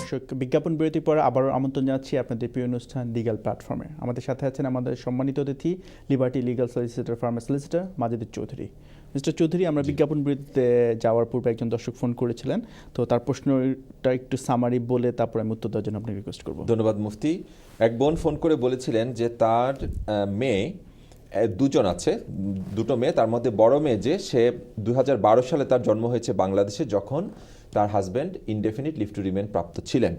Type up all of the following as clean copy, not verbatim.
দর্শক বিজ্ঞাপন বিরতির পর আবারও আমন্ত্রণ জানাচ্ছি আপনাদের প্রিয় অনুষ্ঠান লিগ্যাল প্ল্যাটফর্মে। আমাদের সাথে আছেন আমাদের সম্মানিত অতিথি লিবার্টি লিগ্যাল সলিসিটর ফার্মের সলিসিটর মাজিদুর চৌধুরী। মিস্টার চৌধুরী, আমরা বিজ্ঞাপন বিরতিতে যাওয়ার পূর্বে একজন দর্শক ফোন করেছিলেন, তো তার প্রশ্নটা একটু সামারি বলে তারপর আমি উত্তর দেওয়ার জন্য আপনাকে রিকোয়েস্ট করব। ধন্যবাদ মুফতি। এক বোন ফোন করে বলেছিলেন যে তার মেয়ে দুজন আছে, দুটো মেয়ে, তার মধ্যে বড় মেয়ে যে সে 2012 সালে তার জন্ম হয়েছে বাংলাদেশে, যখন তার husband indefinite leave to remain প্রাপ্ত ছিলেন।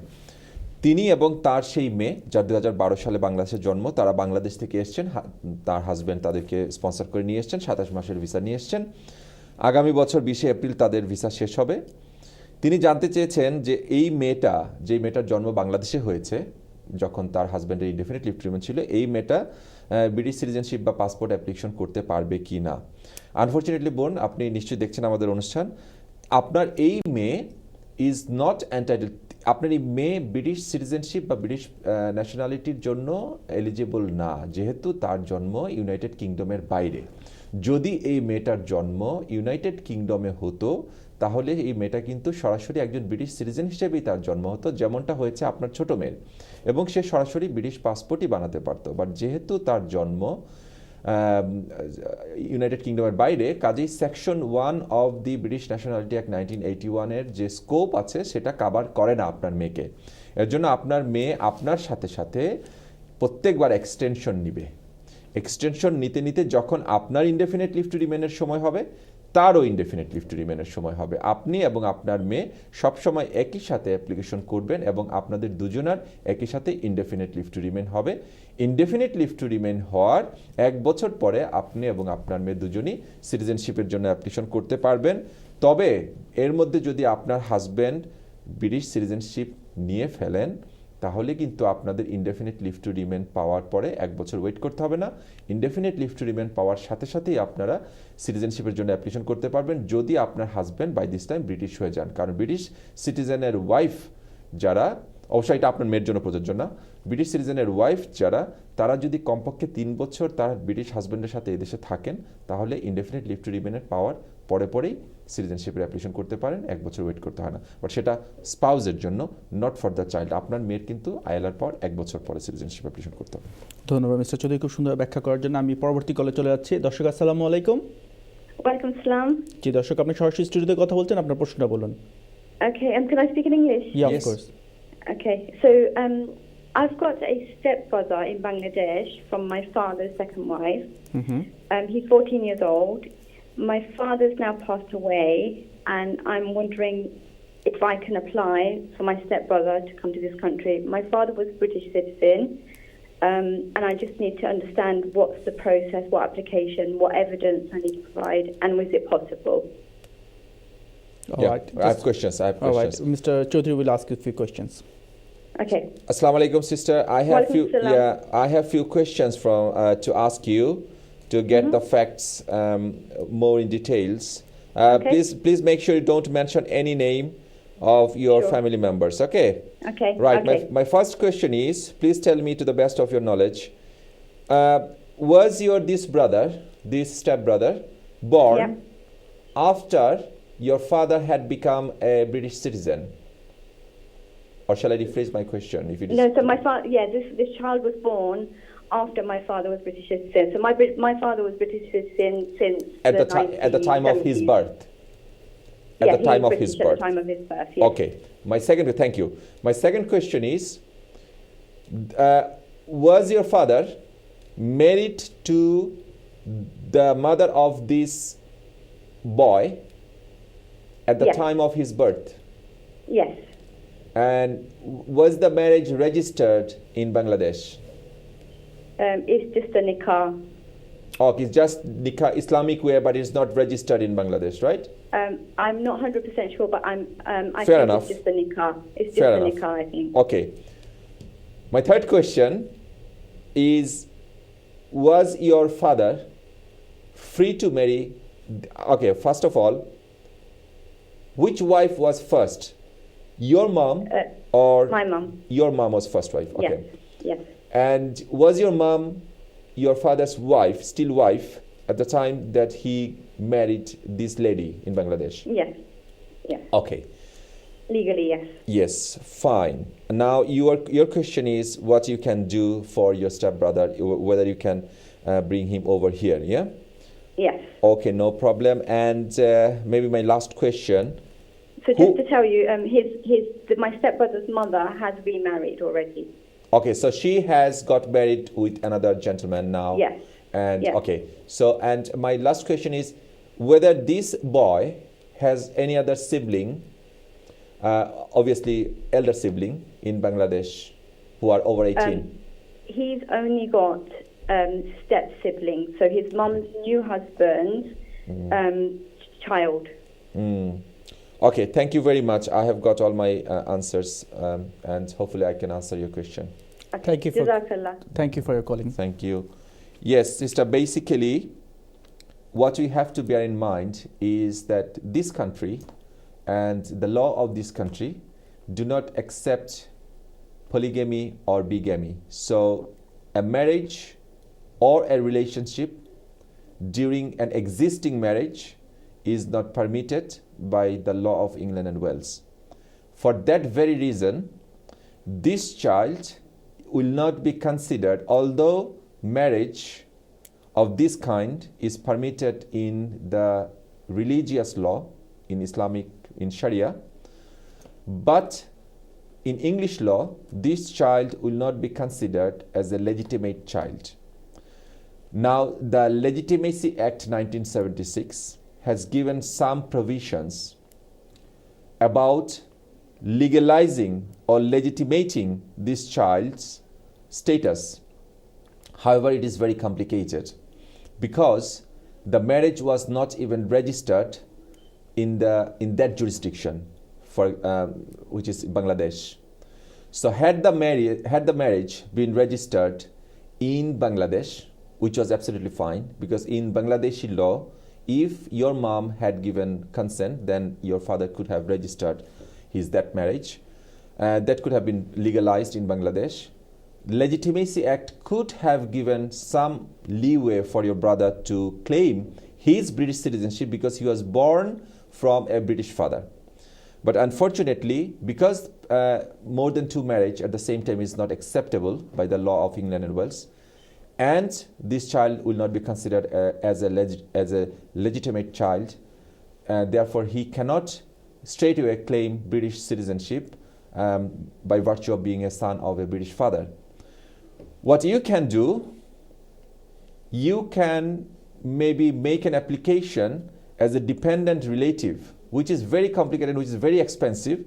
তিনি এবং তার সেই মেয়ে, যার 2012 সালে বাংলাদেশে জন্ম, তারা বাংলাদেশ থেকে এসছেন। তার হাজব্যান্ড তাদেরকে স্পন্সর করে নিয়ে এসছেন, 27 মাসের ভিসা নিয়ে এসছেন। আগামী বছর 20 এপ্রিল তাদের ভিসা শেষ হবে। তিনি জানতে চেয়েছেন যে এই মেয়েটা, যে মেয়েটার জন্ম বাংলাদেশে হয়েছে যখন তার হাজব্যান্ডের ইনডেফিনিট লিভ টু রিমেন ছিল, এই মেয়েটা ব্রিটিশ সিটিজেনশিপ বা পাসপোর্ট অ্যাপ্লিকেশন করতে পারবে কি না। আনফর্চুনেটলি বোন, আপনি নিশ্চয়ই দেখছেন আমাদের অনুষ্ঠান, আপনার এই মেয়ে ইজ নট এন্টাইটেল, আপনার এই মেয়ে ব্রিটিশ সিটিজেনশিপ বা ব্রিটিশ ন্যাশনালিটির জন্য এলিজিবল না, যেহেতু তার জন্ম ইউনাইটেড কিংডমের বাইরে। যদি এই মেয়েটার জন্ম ইউনাইটেড কিংডমে হতো তাহলে এই মেয়েটা কিন্তু সরাসরি একজন ব্রিটিশ সিটিজেন হিসেবেই তার জন্ম হতো, যেমনটা হয়েছে আপনার ছোট মেয়ের, এবং সে সরাসরি ব্রিটিশ পাসপোর্টই বানাতে পারতো। বাট যেহেতু তার জন্ম ইউনাইটেড কিংডমের বাইরে, কাজেই section 1 of the British nationality act 1981-এর যে স্কোপ আছে সেটা কাভার করে না আপনার মেয়েকে। এর জন্য আপনার মেয়ে আপনার সাথে সাথে প্রত্যেকবার এক্সটেনশন নিবে। এক্সটেনশন নিতে নিতে যখন আপনার ইনডেফিনিট লিভ টু রিমেনের সময় হবে, তারও ইনডেফিনিট লিভ টু রিমেনের সময় হবে। আপনি এবং আপনার মেয়ে সবসময় একই সাথে অ্যাপ্লিকেশন করবেন এবং আপনাদের দুজনার একই সাথে ইনডেফিনিট লিভ টু রিমেন হবে। ইনডেফিনিট লিভ টু রিমেন হওয়ার 1 বছর পরে আপনি এবং আপনার মেয়ে দুজনই সিটিজেনশিপের জন্য অ্যাপ্লিকেশন করতে পারবেন। তবে এর মধ্যে যদি আপনার হাজব্যান্ড ব্রিটিশ সিটিজেনশিপ নিয়ে ফেলেন, তাহলে কিন্তু আপনাদের ইনডেফিনিট লিভ টু রিমেন পাওয়ার পরে 1 বছর ওয়েট করতে হবে না। ইনডেফিনিট লিভ টু রিমেন পাওয়ার সাথে সাথেই আপনারা সিটিজেনশিপের জন্য অ্যাপ্লিকেশন করতে পারবেন, যদি আপনার husband by this time British হয়ে যান। কারণ ব্রিটিশ সিটিজেনের ওয়াইফ যারা, অবশ্যই এটা আপনার মেয়ের জন্য প্রযোজ্য না, ব্রিটিশ সিটিজেনের ওয়াইফ যারা, তারা যদি কমপক্ষে 3 বছর তার ব্রিটিশ হাজব্যান্ডের সাথে এদেশে থাকেন, তাহলে ইনডেফিনিট লিভ টু রিমেনের পাওয়ার পরেই সিটিজেনশিপের অ্যাপ্লিকেশন করতে পারেন, 1 বছর ওয়েট করতে হয় না। বাট সেটা স্পাউজের জন্য, নট ফর দ্য চাইল্ড। আপনার মেয়ের কিন্তু আইএলআর পর 1 বছর পরে সিটিজেনশিপ অ্যাপ্লিকেশন করতে হবে। ধন্যবাদ মিস্টার চৌধুরী, খুব সুন্দর ব্যাখ্যা করার জন্য। আমি পরবর্তী কলে চলে যাচ্ছি। দর্শক আসসালামু আলাইকুম। ওয়ালাইকুম আসসালাম। জি দর্শক, আপনি সরাসরি স্টুডিওতে কথা বলছেন, আপনার প্রশ্নটা বলুন। Okay, can I speak in English? Yeah, Yes. of course. Okay, so I've got a stepbrother in Bangladesh from my father's second wife. He's 14 years old. My father's now passed away, and I'm wondering if I can apply for my stepbrother to come to this country. My father was a British citizen, and I just need to understand what's the process, what application, what evidence I need to provide, and was it possible? All right. I have questions. All right, Mr. Chaudhary will ask you a few questions. Okay. Assalamu alaikum, sister. Walaikum salam. I have few questions from to ask you to get the facts more in details. Okay. Please make sure you don't mention any name of your Sure. family members. Okay. Okay. Right. Okay. My first question is, please tell me to the best of your knowledge, was this stepbrother, born after your father had become a British citizen? Or shall I rephrase my question? If it is No, so my father, this child was born after my father was British citizen. So my father was British citizen since at the time of his birth. At the time of his birth. At the time of his birth. Yes. Okay. Thank you. My second question is, was your father married to the mother of this boy at the Yes. time of his birth? Yes. And was the marriage registered in Bangladesh? It's just a nikah. Okay, it's just nikah, Islamic way, but it's not registered in Bangladesh, right? I'm not 100% sure, but I Fair think enough. it's just a nikah. It's just Fair a enough. nikah, I think. Okay. My third question is, was your father free to marry? Okay, first of all, which wife was first? Your mom or My mum. your mom was first wife? Okay. Yes. And was your mom your father's wife, still wife, at the time that he married this lady in Bangladesh? Yes. Yes. Okay. Legally, yes. Yes, fine. Now your question is what you can do for your stepbrother, whether you can bring him over here, yeah? Yes. Okay, no problem. And maybe my last question. So just to tell you, my stepbrother's mother has remarried already. Okay, so she has got married with another gentleman now. Yes. And Yes. okay, so and my last question is whether this boy has any other sibling, obviously elder sibling in Bangladesh, who are over 18. He's only got step siblings, so his mum's new husband's child. Okay, thank you very much. I have got all my answers, and hopefully I can answer your question. Okay. Thank you for- Jazakallah. Thank you for your calling. Thank you. Yes, sister, basically, what we have to bear in mind is that this country and the law of this country do not accept polygamy or bigamy. So, a marriage or a relationship during an existing marriage is not permitted by the law of England and Wales. For that very reason, this child will not be considered, although marriage of this kind is permitted in the religious law, in Sharia, but in English law, this child will not be considered as a legitimate child. Now, the Legitimacy Act 1976 has given some provisions about legalizing or legitimating this child's status. However, it is very complicated because the marriage was not even registered in that jurisdiction, which is Bangladesh. So had the marriage been registered in Bangladesh, which was absolutely fine, because in Bangladeshi law, if your mom had given consent, then your father could have registered that marriage. That could have been legalized in Bangladesh. Legitimacy Act could have given some leeway for your brother to claim his British citizenship because he was born from a British father. But unfortunately, because more than two marriage at the same time is not acceptable by the law of England and Wales, and this child will not be considered as a legitimate child, therefore he cannot straight away claim British citizenship by virtue of being a son of a British father. What you can do, you can maybe make an application as a dependent relative, which is very complicated, which is very expensive.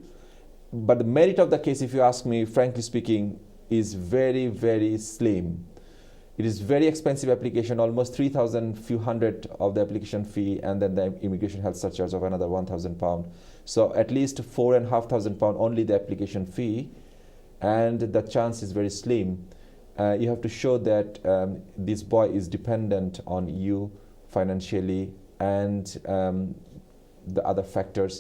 But the merit of the case, if you ask me, frankly speaking, is very, very slim. It is very expensive application, almost 3,000 few hundred of the application fee, and then the immigration health surcharge of another £1,000. So at least £4,500 only the application fee, and the chance is very slim. You have to show that this boy is dependent on you financially and the other factors,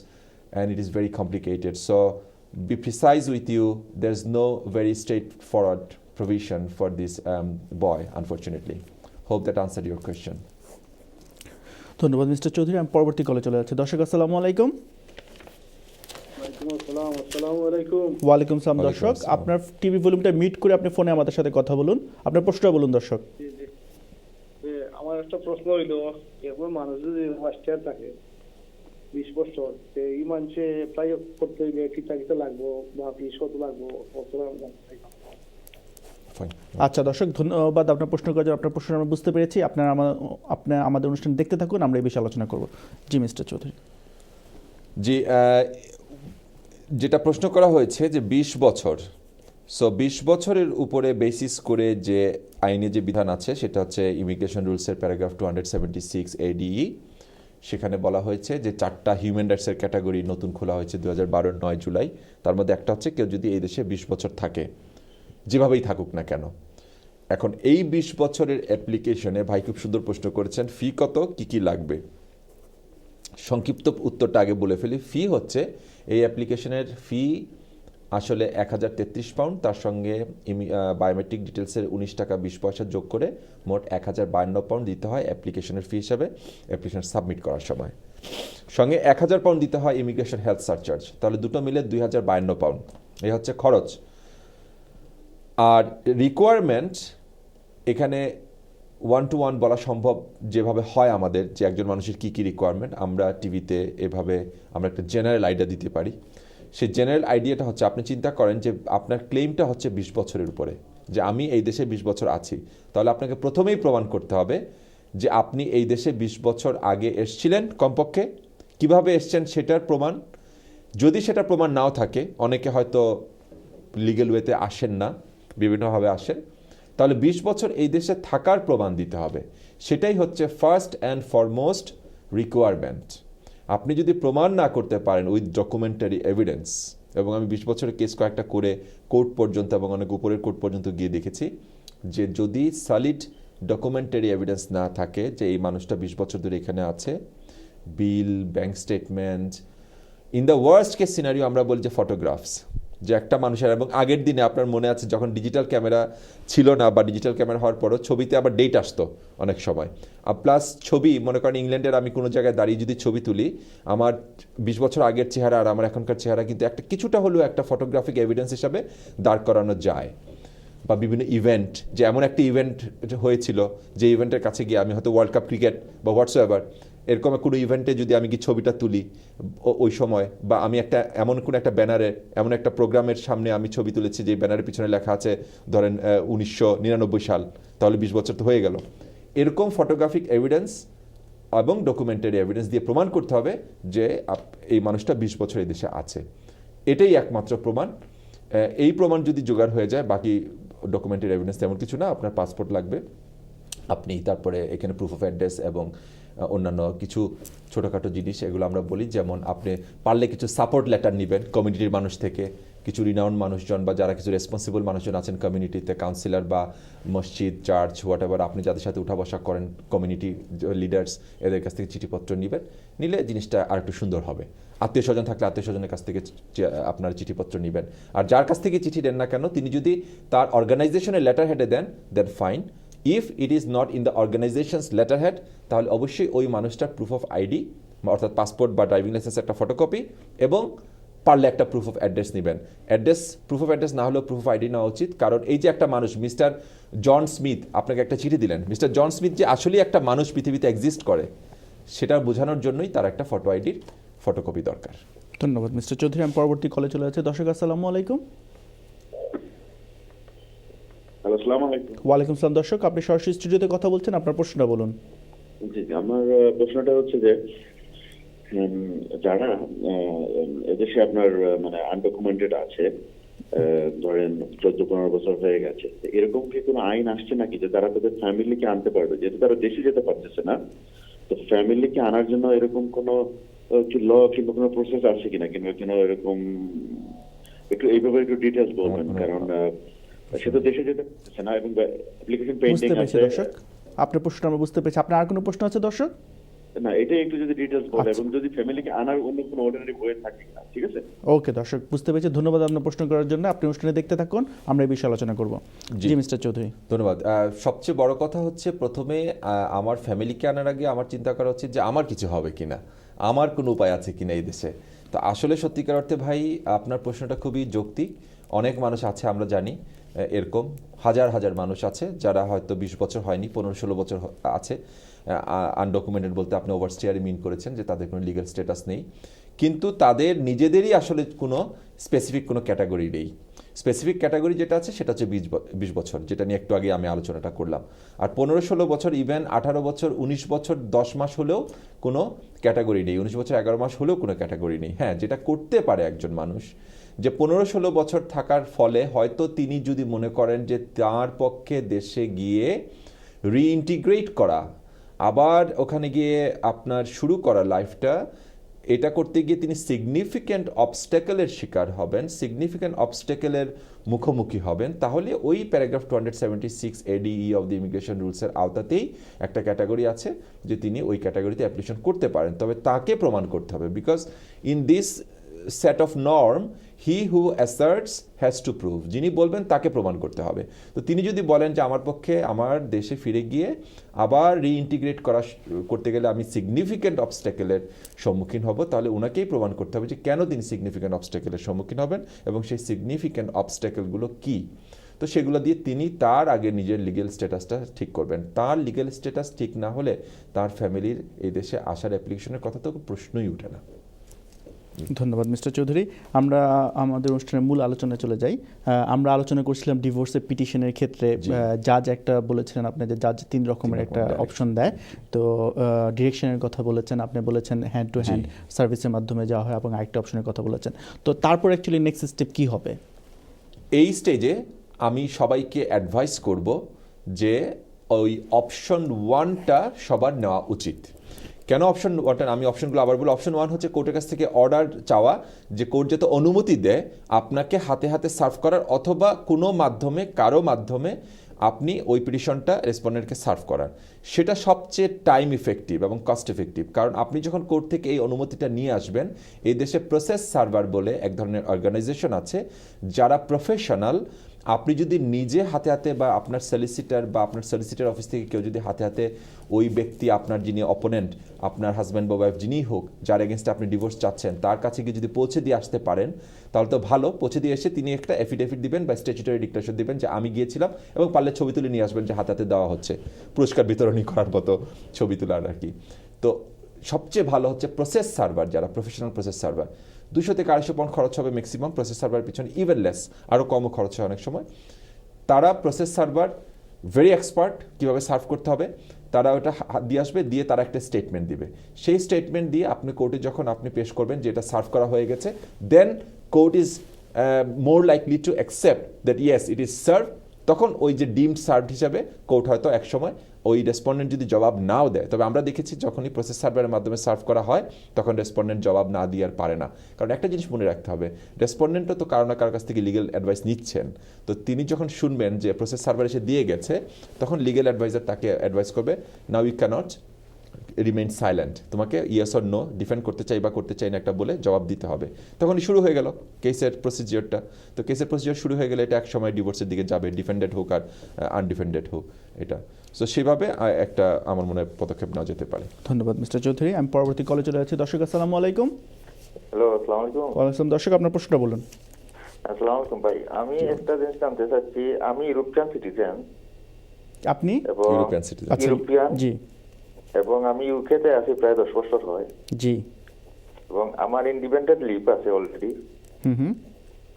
and it is very complicated. So be precise with you, there's no very straightforward provision for this boy, unfortunately. Hope that answered your question. ধন্যবাদ mister Chowdhury. আমি পরবর্তী কলে চলে যাচ্ছি। দর্শক আসসালামু আলাইকুম। ওয়ালাইকুম সালাম। দর্শক, আপনার টিভি ভলিউমটা মিউট করে আপনি ফোনে আমাদের সাথে কথা বলুন। আপনার প্রশ্নটা বলুন দর্শক। আমার একটা প্রশ্ন হইল, এরপর মানুষ যদি ফার্স্ট থাকে 20 বছর, এই মানুষে প্রায় করতে গিয়ে কিতা লাগবো বা ফিস কত লাগবো? আচ্ছা দর্শক, ধন্যবাদ আপনার প্রশ্ন করার জন্য। আপনার প্রশ্ন আমরা বুঝতে পেরেছি। আপনার আমাদের অনুষ্ঠান দেখতে থাকুন, আমরা এই বিষয়ে আলোচনা করব। জি মিস্টার চৌধুরী। জি, যেটা প্রশ্ন করা হয়েছে যে 20 বছর, সো 20 বছরের উপরে বেসিস করে যে আইনে যে বিধান আছে সেটা হচ্ছে ইমিগ্রেশন রুলসের প্যারাগ্রাফ 276 ADE। সেখানে বলা হয়েছে যে 4টা হিউম্যান রাইটসের ক্যাটাগরি নতুন খোলা হয়েছে 2012 9 জুলাই। তার মধ্যে একটা হচ্ছে কেউ যদি এই দেশে 20 বছর থাকে, যেভাবেই থাকুক না কেন। এখন এই 20 বছরের অ্যাপ্লিকেশনে ভাই খুব সুন্দর প্রশ্ন করেছেন, ফি কত, কি কি লাগবে। সংক্ষিপ্ত উত্তরটা আগে বলে ফেলি। ফি হচ্ছে এই অ্যাপ্লিকেশনের ফি আসলে 1033 পাউন্ড, তার সঙ্গে বায়োমেট্রিক ডিটেলসের 19 টাকা 20 পয়সা যোগ করে মোট 1052 পাউন্ড দিতে হয় অ্যাপ্লিকেশনের ফি হিসাবে অ্যাপ্লিকেশন সাবমিট করার সময়। সঙ্গে 1,000 পাউন্ড দিতে হয় ইমিগ্রেশন হেলথ সারচার্জ, তাহলে দুটো মিলে 2,052 পাউন্ড, এই হচ্ছে খরচ। আর রিকোয়ারমেন্ট এখানে 1-to-1 বলা সম্ভব যেভাবে হয় আমাদের, যে একজন মানুষের কী কী রিকোয়ারমেন্ট, আমরা টিভিতে এভাবে আমরা একটা জেনারেল আইডিয়া দিতে পারি। সেই জেনারেল আইডিয়াটা হচ্ছে, আপনি চিন্তা করেন যে আপনার ক্লেমটা হচ্ছে 20 বছরের উপরে, যে আমি এই দেশে 20 বছর আছি, তাহলে আপনাকে প্রথমেই প্রমাণ করতে হবে যে আপনি এই দেশে 20 বছর আগে এসছিলেন কমপক্ষে। কিভাবে এসছেন সেটার প্রমাণ, যদি সেটা প্রমাণ নাও থাকে, অনেকে হয়তো লিগ্যাল ওয়েতে আসেন না, বিভিন্নভাবে আসেন, তাহলে 20 বছর এই দেশে থাকার প্রমাণ দিতে হবে। সেটাই হচ্ছে ফার্স্ট অ্যান্ড ফরমোস্ট রিকোয়ারমেন্ট। আপনি যদি প্রমাণ না করতে পারেন উইথ ডকুমেন্টারি এভিডেন্স, এবং আমি 20 বছরের কেস কয়েকটা করে কোর্ট পর্যন্ত এবং অনেক উপরের কোর্ট পর্যন্ত গিয়ে দেখেছি যে যদি সলিড ডকুমেন্টারি এভিডেন্স না থাকে যে এই মানুষটা 20 বছর ধরে এখানে আছে, bill, bank statement, in the worst case scenario আমরা বলি যে ফটোগ্রাফস, যে একটা মানুষের, এবং আগের দিনে আপনার মনে আছে যখন ডিজিটাল ক্যামেরা ছিল না, বা ডিজিটাল ক্যামেরা হওয়ার পরও ছবিতে আবার ডেট আসতো অনেক সময়, আর প্লাস ছবি, মনে করেন ইংল্যান্ডের আমি কোনো জায়গায় দাঁড়িয়ে যদি ছবি তুলি, আমার 20 বছর আগের চেহারা আর আমার এখনকার চেহারা কিন্তু একটা কিছুটা হলেও একটা ফটোগ্রাফিক এভিডেন্স হিসাবে দাঁড় করানো যায়। বা বিভিন্ন ইভেন্ট, যে এমন একটা ইভেন্ট হয়েছিল যে ইভেন্টের কাছে গিয়ে আমি হয়তো ওয়ার্ল্ড কাপ ক্রিকেট বা হোয়াটসঅ্যাভার এরকম কোনো ইভেন্টে যদি আমি কি ছবিটা তুলি ওই সময়, বা আমি একটা এমন কোনো একটা ব্যানারে, এমন একটা প্রোগ্রামের সামনে আমি ছবি তুলেছি যে ব্যানারের পিছনে লেখা আছে ধরেন 1999 সাল, তাহলে 20 বছর তো হয়ে গেল। এরকম ফটোগ্রাফিক এভিডেন্স এবং ডকুমেন্টারি এভিডেন্স দিয়ে প্রমাণ করতে হবে যে এই মানুষটা 20 বছর এই দেশে আছে। এটাই একমাত্র প্রমাণ। এই প্রমাণ যদি জোগাড় হয়ে যায়, বাকি ডকুমেন্টারি এভিডেন্স তেমন কিছু না। আপনার পাসপোর্ট লাগবে, আপনি তারপরে এখানে প্রুফ অফ অ্যাড্রেস এবং অন্যান্য কিছু ছোটোখাটো জিনিস, এগুলো আমরা বলি, যেমন আপনি পারলে কিছু সাপোর্ট লেটার নেবেন কমিউনিটির মানুষ থেকে, কিছু রিনাউন্ড মানুষজন বা যারা কিছু রেসপন্সিবল মানুষজন আছেন কমিউনিটিতে, কাউন্সিলর বা মসজিদ, চার্চ, হোয়াট এভার, আপনি যাদের সাথে উঠা বসা করেন, কমিউনিটি লিডার্স, এদের কাছ থেকে চিঠিপত্র নেবেন। নিলে জিনিসটা আর একটু সুন্দর হবে। আত্মীয় স্বজন থাকলে আত্মীয় স্বজনের কাছ থেকে আপনার চিঠিপত্র নেবেন। আর যার কাছ থেকে চিঠি দেন না কেন, তিনি যদি তার অর্গানাইজেশনের লেটার হেডে দেন, then fine. If it is not in the organisation's letter head, তাহলে অবশ্যই ওই মানুষটার প্রুফ অফ আইডি, অর্থাৎ পাসপোর্ট বা ড্রাইভিং লাইসেন্সের একটা ফটোকপি, এবং পারলে একটা প্রুফ অফ অ্যাড্রেস নেবেন। প্রুফ অফ অ্যাড্রেস না হলেও প্রুফ অফ আইডি নেওয়া উচিত। কারণ এই যে একটা মানুষ, মিস্টার জন স্মিথ, আপনাকে একটা চিঠি দিলেন, মিস্টার জন স্মিথ যে আসলেই একটা মানুষ পৃথিবীতে এক্সিস্ট করে, সেটা বোঝানোর জন্যই তার একটা ফটো আইডির ফটোকপি দরকার। ধন্যবাদ মিস্টার চৌধুরী। আমি পরবর্তী কলে চলে যাচ্ছি। দর্শক আসসালামু আলাইকুম। আসসালামু আলাইকুম। ওয়ালাইকুম সালাম। দর্শক, আপনি সরাসরি স্টুডিওতে কথা বলছেন, আপনার প্রশ্নটা বলুন। জি, আমার প্রশ্নটা হচ্ছে যে যারা এদেশে আপনার মানে আনডকুমেন্টেড আছে, ধরেন 14-15 বছর হয়ে গেছে, এরকম কি কোনো আইন আসছে নাকি যে তারা তাদের ফ্যামিলিকে আনতে পারবে? যেহেতু তারা দেশে যেতে পারতেছে না, তো ফ্যামিলিকে আনার জন্য এরকম কোনো ল কিংবা কোনো প্রসেস আছে কিনা, কিংবা কোনো এরকম একটু এই ব্যাপারে একটু ডিটেলস বলবেন। কারণ সে তো দেশে যেতে পারতেছে না এবং অ্যাপ্লিকেশন পেন্ডিং আছে। দর্শক, আপনার প্রশ্নটা আমরা বুঝতে পেরেছি। আপনার আর কোনো প্রশ্ন আছে দর্শক? না, এটাই একটু যদি ডিটেলস বলেন, এবং যদি ফ্যামিলিকে আনার অন্য কোনো অর্ডিনারি ওয়ে থাকে কিনা। ঠিক আছে, ওকে দর্শক, বুঝতে পেরেছি। ধন্যবাদ আপনার প্রশ্ন করার জন্য। আপনি অনুষ্ঠানে দেখতে থাকুন, আমরা এই বিষয়ে আলোচনা করব। জি মিস্টার চৌধুরী। ধন্যবাদ। সবচেয়ে বড় কথা হচ্ছে, প্রথমে আমার ফ্যামিলিকে আনার আগে আমার চিন্তা করা উচিত যে আমার কিছু হবে কিনা, আমার কোনো উপায় আছে কিনা এই দেশে। তো আসলে সত্যিকার অর্থে ভাই, আপনার প্রশ্নটা খুবই যৌক্তিক। অনেক মানুষ আছে, আমরা জানি এরকম হাজার হাজার মানুষ আছে যারা হয়তো 20 বছর হয়নি, 15-16 বছর আছে আনডকুমেন্টেড, বলতে আপনি ওভারস্টেয়ারে মিন করেছেন যে তাদের কোনো লিগ্যাল স্ট্যাটাস নেই, কিন্তু তাদের নিজেদেরই আসলে কোনো স্পেসিফিক কোনো ক্যাটাগরি নেই। স্পেসিফিক ক্যাটাগরি যেটা আছে সেটা হচ্ছে 20 বছর, যেটা নিয়ে একটু আগে আমি আলোচনাটা করলাম। আর 15-16 বছর, ইভেন 18 বছর, 19 বছর 10 মাস হলেও কোনো ক্যাটাগরি নেই, 19 বছর 11 মাস হলেও কোনো ক্যাটাগরি নেই। হ্যাঁ, যেটা করতে পারে একজন মানুষ, যে 15-16 বছর থাকার ফলে হয়তো তিনি যদি মনে করেন যে তার পক্ষে দেশে গিয়ে রিইন্টিগ্রেট করা, আবার ওখানে গিয়ে আপনার শুরু করা লাইফটা, এটা করতে গিয়ে তিনি সিগনিফিক্যান্ট অবস্ট্যাকেলের শিকার হবেন, সিগনিফিক্যান্ট অবস্ট্যাকেলের মুখোমুখি হবেন, তাহলে ওই paragraph 276 ADE of the immigration রুলসের আওতাতেই একটা ক্যাটাগরি আছে যে তিনি ওই ক্যাটাগরিতে অ্যাপ্লিকেশন করতে পারেন। তবে তাকে প্রমাণ করতে হবে, because in this set of norm he who asserts has to prove, যিনি বলবেন তাকে প্রমাণ করতে হবে। তো তিনি যদি বলেন যে আমার পক্ষে আমার দেশে ফিরে গিয়ে আবার রিইন্টিগ্রেট করতে গেলে আমি সিগনিফিক্যান্ট অবস্ট্যাকেলের সম্মুখীন হব, তাহলে ওনাকেই প্রমাণ করতে হবে যে কেন তিনি সিগনিফিক্যান্ট অবস্ট্যাকেলের সম্মুখীন হবেন এবং সেই সিগনিফিক্যান্ট অবস্ট্যাকেলগুলো কী। তো সেগুলো দিয়ে তিনি তার আগে নিজের লিগেল স্ট্যাটাসটা ঠিক করবেন। তার লিগেল স্ট্যাটাস ঠিক না হলে তার ফ্যামিলির এই দেশে আসার অ্যাপ্লিকেশনের কথা তো প্রশ্নই উঠে না। ধন্যবাদ মিস্টার চৌধুরী। আমরা আমাদের অনুষ্ঠানের মূল আলোচনায় চলে যাই। আমরা আলোচনা করছিলাম ডিভোর্সের পিটিশনের ক্ষেত্রে জাজ একটা বলেছিলেন আপনি যে জাজ 3 রকমের একটা অপশন দেয়। তো ডিরেকশনের কথা বলেছেন, আপনি বলেছেন হ্যান্ড টু হ্যান্ড সার্ভিসের মাধ্যমে যাওয়া হয়, এবং আরেকটা অপশনের কথা বলেছেন। তো তারপর অ্যাকচুয়ালি নেক্সট স্টেপ কি হবে? এই স্টেজে আমি সবাইকে অ্যাডভাইস করব যে ওই অপশন 1টা সবার নেওয়া উচিত। কেন অপশন 1টা? আমি অপশনগুলো আবার বলি। অপশন 1 হচ্ছে কোর্টের কাছ থেকে অর্ডার চাওয়া, যে কোর্ট যাতে অনুমতি দেয় আপনাকে হাতে হাতে সার্ভ করার, অথবা কোনো মাধ্যমে কারো মাধ্যমে আপনি ওই পিটিশনটা রেসপন্ডেন্টকে সার্ভ করার। সেটা সবচেয়ে টাইম ইফেক্টিভ এবং কস্ট এফেক্টিভ। কারণ আপনি যখন কোর্ট থেকে এই অনুমতিটা নিয়ে আসবেন, এই দেশে প্রসেস সার্ভার বলে এক ধরনের অর্গানাইজেশন আছে যারা প্রফেশনাল। আপনি যদি নিজে হাতে হাতে বা আপনার সলিসিটার বা আপনার সলিসিটার অফিস থেকে কেউ যদি হাতে হাতে ওই ব্যক্তি, আপনার যিনি অপোনেন্ট, আপনার হাজব্যান্ড বা ওয়াইফ যিনিই হোক, যার এগেনস্টে আপনি ডিভোর্স চাচ্ছেন, তার কাছে গিয়ে যদি পৌঁছে দিয়ে আসতে পারেন তাহলে তো ভালো। পৌঁছে দিয়ে এসে তিনি একটা এফিডেভিট দিবেন বা স্ট্যাচুটরি ডিক্লারেশন দিবেন যে আমি গিয়েছিলাম, এবং পারলে ছবি তুলে নিয়ে আসবেন যে হাতে হাতে দেওয়া হচ্ছে, পুরস্কার বিতরণী করার মতো ছবি তোলার আর কি। তো সবচেয়ে ভালো হচ্ছে প্রসেস সার্ভার, যারা প্রফেশনাল প্রসেস সার্ভার। 200 থেকে 250 পাউন্ড খরচ হবে ম্যাক্সিমাম প্রসেস সার্ভার পিছনে, ইভেন লেস, আরও কমও খরচ হয় অনেক সময়। তারা প্রসেস সার্ভার ভেরি এক্সপার্ট কীভাবে সার্ভ করতে হবে। তারা ওটা দিয়ে আসবে, দিয়ে তারা একটা স্টেটমেন্ট দিবে। সেই স্টেটমেন্ট দিয়ে আপনি কোর্টে যখন আপনি পেশ করবেন যে এটা সার্ভ করা হয়ে গেছে, then court is more likely to accept that yes it is serve. তখন ওই যে ডিমড সার্ভড হিসাবে কোর্ট হয়তো একসময় ওই রেসপন্ডেন্ট যদি জবাব নাও দেয়, তবে আমরা দেখেছি যখনই প্রসেস সার্ভারের মাধ্যমে সার্ভ করা হয় তখন রেসপন্ডেন্ট জবাব না দিয়ে আর পারে না। কারণ একটা জিনিস মনে রাখতে হবে, রেসপন্ডেন্টও তো কারো না কারোর কাছ থেকে লিগেল অ্যাডভাইস নিচ্ছেন। তো তিনি যখন শুনবেন যে প্রসেস সার্ভার এসে দিয়ে গেছে, তখন লিগেল অ্যাডভাইজার তাকে অ্যাডভাইস করবে, now you cannot remain silent, তোমাকে ইয়েস অর নো, ডিফেন্ড করতে চাই বা করতে চাই না একটা বলে জবাব দিতে হবে। তখনই শুরু হয়ে গেল কেসের প্রসিজিওরটা। তো কেসের প্রসিজিওর শুরু হয়ে গেলে এটা এক সময় ডিভোর্সের দিকে যাবে, ডিফেন্ডেড হোক আর আনডিফেন্ডেড হোক এটা। সো সেভাবে একটা আমার মনে হয় পদক্ষেপ নেওয়া যেতে পারে। ধন্যবাদ মিস্টার চৌধুরী। আমি পরবর্তী কলে চলে যাচ্ছি। দর্শক আসসালামু আলাইকুম। হ্যালো, আসসালামু আলাইকুম। ওয়ালাইকুম। দর্শক আপনার প্রশ্নটা বলুন। আসসালামু আলাইকুম ভাই, আমি একটা জিনিস জানতে চাচ্ছি। আমি ইউরোপিয়ান সিটিজেন। আপনি ইউরোপিয়ান সিটিজেন? আচ্ছা, ইউরোপিয়ান, জি। এবং আমি ইউকেতে আছি প্রায় 10 বছর হয়। জি। এবং আমার ইন্ডিপেন্ডেন্ট লিভ আছে অলরেডি। হুম।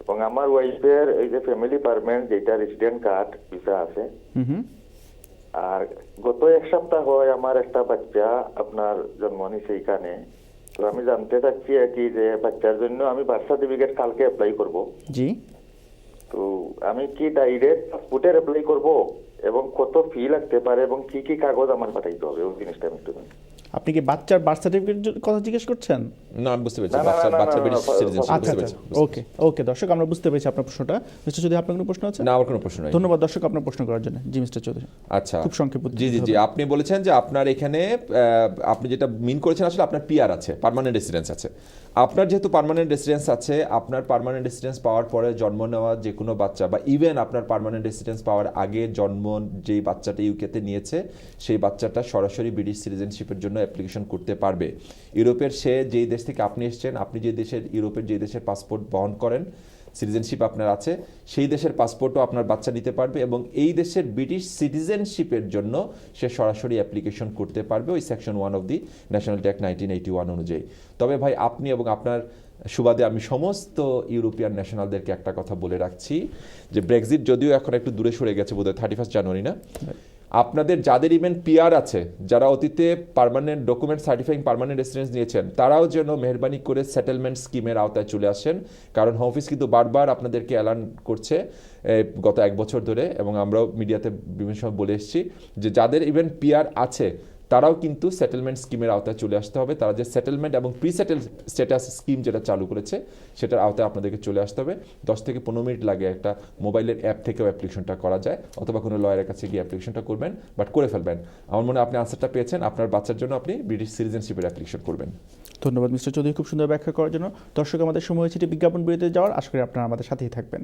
এবং আমার ওয়াইফের এই যে ফ্যামিলি পারমানেন্ট যেটা রেসিডেন্ট কার্ড ভিসা আছে। হুম। আর গত 1 সপ্তাহ হয় আমার একটা বাচ্চা আপনার জন্ম নিয়েছে এখানে। তো আমি জানতে চাচ্ছি আর কি যে বাচ্চার জন্য আমি বার্থ সার্টিফিকেট কালকে অ্যাপ্লাই করব। জি। তো আমি কি ডাইরেক্ট পাসপোর্টের অ্যাপ্লাই করব, এবং কত ফি লাগতে পারে, এবং কি কি কাগজ আমার পাঠাইতে হবে, ওই জিনিসটা আমি একটু। আপনি কি বাচ্চার বার্থ সার্টিফিকেটের কথা জিজ্ঞেস করছেন? না, আমি বুঝতে পেরেছি। না, না, না, বাচ্চা না, ব্রিটিশ না, সিটিজেন। আচ্ছা আচ্ছা, ওকে ওকে দর্শক, আমরা বুঝতে পেরেছি আপনার প্রশ্নটা। মিস্টার চৌধুরী, আপনার কোনো প্রশ্ন আছে? না, আমার কোনো প্রশ্ন নাই। ধন্যবাদ দর্শক আপনার প্রশ্ন করার জন্য। জি মিস্টার চৌধুরী। আচ্ছা, খুব সংক্ষেপে। জি জি জি, আপনি বলেছেন যে আপনার এখানে আপনি যেটা মিন করেছেন আসলে আপনার পিআর আছে, পার্মানেন্ট রেসিডেন্স আছে। আপনার যেহেতু পার্মানেন্ট রেসিডেন্স আছে, আপনার পার্মানেন্ট রেসিডেন্স পাওয়ার পরে জন্ম নেওয়া যে কোনো বাচ্চা, বা ইভেন আপনার পার্মানেন্ট রেসিডেন্স পাওয়ার আগে জন্ম যেই বাচ্চাটা ইউকেতে নিয়েছে, সেই বাচ্চাটা সরাসরি ব্রিটিশ সিটিজেনশিপের জন্য অ্যাপ্লিকেশন করতে পারবে। ইউরোপের সে যেই দেশ থেকে আপনি এসেছেন, আপনি যে দেশের, ইউরোপের যে দেশের পাসপোর্ট বহন করেন, সিটিজেনশিপ আপনার আছে, সেই দেশের পাসপোর্টও আপনার বাচ্চা নিতে পারবে, এবং এই দেশের ব্রিটিশ সিটিজেনশিপের জন্য সে সরাসরি অ্যাপ্লিকেশন করতে পারবে ওই section 1 of the nationality act 1981 অনুযায়ী। তবে ভাই, আপনি এবং আপনার সুবাদে আমি সমস্ত ইউরোপিয়ান ন্যাশনালদেরকে একটা কথা বলে রাখছি, যে ব্রেক্সিট যদিও এখন একটু দূরে সরে গেছে, বোধহয় 31 জানুয়ারি না, আপনাদের যাদের ইভেন পিআর আছে, যারা অতীতে permanent document certifying permanent residence নিয়েছেন, তারাও যেন মেহরবানি করে সেটেলমেন্ট স্কিমের আওতায় চলে আসেন। কারণ হোম অফিস কিন্তু বারবার আপনাদেরকে অ্যালার্ন করছে গত 1 বছর ধরে, এবং আমরাও মিডিয়াতে বিভিন্ন সময় বলে এসেছি যে যাদের ইভেন পিআর আছে তারাও কিন্তু সেটেলমেন্ট স্কিমের আওতায় চলে আসতে হবে। তারা যে সেটেলমেন্ট এবং প্রি সেটেল স্ট্যাটাস স্কিম যেটা চালু করেছে, সেটার আওতায় আপনাদেরকে চলে আসতে হবে। 10 থেকে 15 মিনিট লাগে, একটা মোবাইলের অ্যাপ থেকেও অ্যাপ্লিকেশনটা করা যায়, অথবা কোনো লয়ারের কাছে গিয়ে অ্যাপ্লিকেশনটা করবেন, বাট করে ফেলবেন। আমার মনে হয় আপনি আনসারটা পেয়েছেন। আপনার বাচ্চার জন্য আপনি ব্রিটিশ সিটিজেনশিপের অ্যাপ্লিকেশন করবেন। ধন্যবাদ মিস্টার চৌধুরী খুব সুন্দর ব্যাখ্যা করার জন্য। দর্শক আমাদের সময় হয়েছে এটি বিজ্ঞাপন বিরতিতে যাওয়ার, আশা করি আপনারা আমাদের সাথেই থাকবেন।